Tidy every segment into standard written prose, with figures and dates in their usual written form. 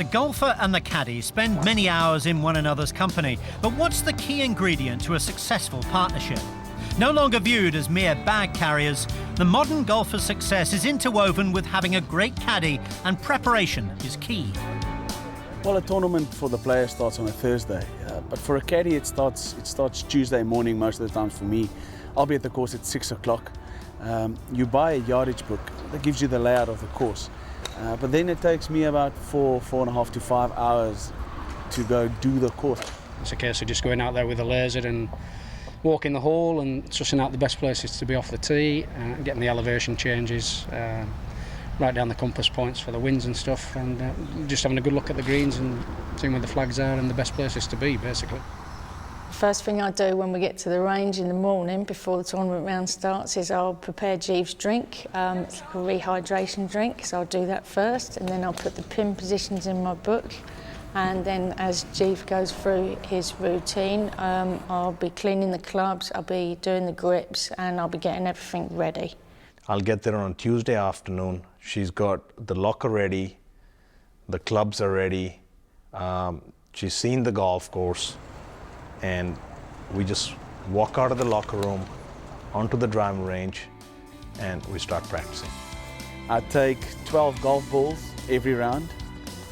The golfer and the caddy spend many hours in one another's company, but what's the key ingredient to a successful partnership? No longer viewed as mere bag carriers, the modern golfer's success is interwoven with having a great caddy, and preparation is key. Well, a tournament for the player starts on a Thursday, but for a caddy it starts Tuesday morning most of the times for me. I'll be at the course at 6 o'clock. You buy a yardage book that gives you the layout of the course, but then it takes me about 4.5 to 5 hours to go do the course. It's a case of just going out there with a laser and walking the hole and sussing out the best places to be off the tee, getting the elevation changes, right down the compass points for the winds and stuff, and just having a good look at the greens and seeing where the flags are and the best places to be, basically. First thing I do when we get to the range in the morning before the tournament round starts is I'll prepare Jeeves' drink. It's like a rehydration drink, so I'll do that first, and then I'll put the pin positions in my book. And then as Jeeves goes through his routine, I'll be cleaning the clubs, I'll be doing the grips, and I'll be getting everything ready. I'll get there on Tuesday afternoon. She's got the locker ready, the clubs are ready, she's seen the golf course, and we just walk out of the locker room onto the driving range and we start practicing. I take 12 golf balls every round.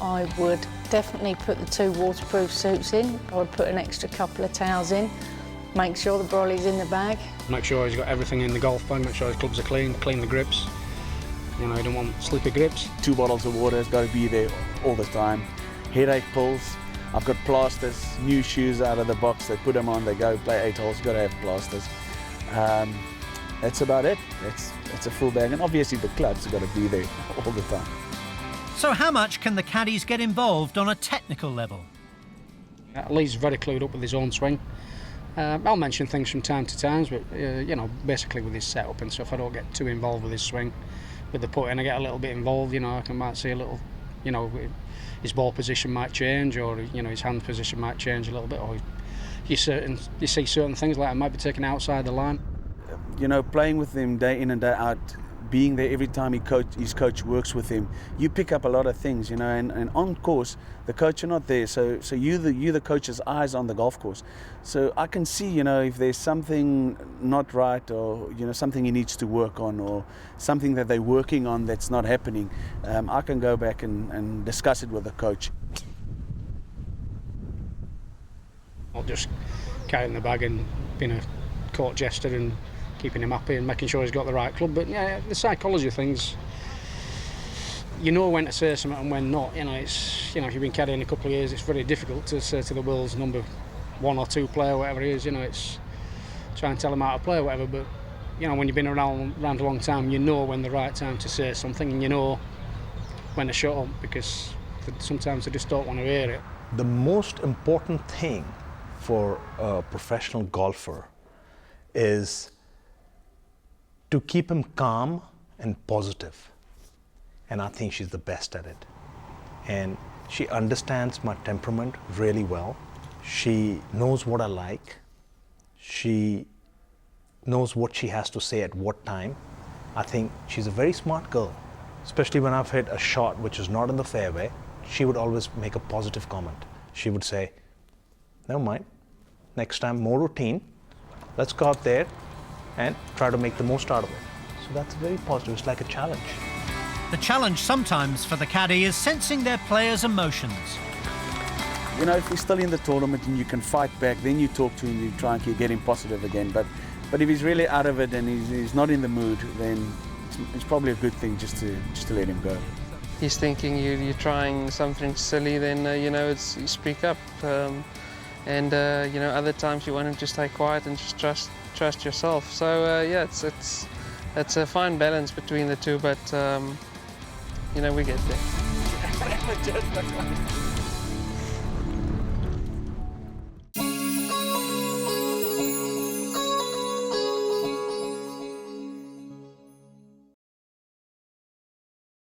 I would definitely put the 2 waterproof suits in. I would put an extra couple of towels in. Make sure the brolly's in the bag. Make sure he's got everything in the golf bag, make sure his clubs are clean the grips. You know, you don't want slippy grips. 2 bottles of water has got to be there all the time. Headache pills. I've got plasters, new shoes out of the box. They put them on, they go play 8 holes, you've got to have plasters. That's about it. It's a full bag, and obviously the clubs have got to be there all the time. So how much can the caddies get involved on a technical level? Lee's very clued up with his own swing. I'll mention things from time to time, but you know, basically with his setup and stuff, I don't get too involved with his swing. With the putting, I get a little bit involved. You know, might see a little, you know, his ball position might change, or you know, his hand position might change a little bit, or you see certain things like I might be taken outside the line. You know, playing with him day in and day out, being there every time his coach works with him, you pick up a lot of things, you know, and on course, the coach are not there, so you the coach's eyes on the golf course. So I can see, you know, if there's something not right, or, you know, something he needs to work on, or something that they're working on that's not happening, I can go back and discuss it with the coach. I'll just carrying the bag and being a court jester and keeping him happy and making sure he's got the right club. But yeah, the psychology of things, you know when to say something and when not. You know, it's, you know, if you've been caddying a couple of years, it's very difficult to say to the world's number 1 or 2 player, whatever it is. You know, it's try and tell them how to play or whatever. But you know, when you've been around a long time, you know when the right time to say something, and you know when to shut up, because sometimes they just don't want to hear it. The most important thing for a professional golfer is to keep him calm and positive. And I think she's the best at it. And she understands my temperament really well. She knows what I like. She knows what she has to say at what time. I think she's a very smart girl. Especially when I've hit a shot which is not in the fairway, she would always make a positive comment. She would say, never mind, next time more routine. Let's go out there and try to make the most out of it. So that's very positive. It's like a challenge. The challenge sometimes for the caddy is sensing their players' emotions. You know, if he's still in the tournament and you can fight back, then you talk to him, you try and get him positive again. But if he's really out of it and he's not in the mood, then it's probably a good thing just to let him go. He's thinking you're trying something silly, then you know, you speak up. And you know, other times you want him to stay quiet and just trust yourself. So yeah, it's a fine balance between the two, but you know, we get there.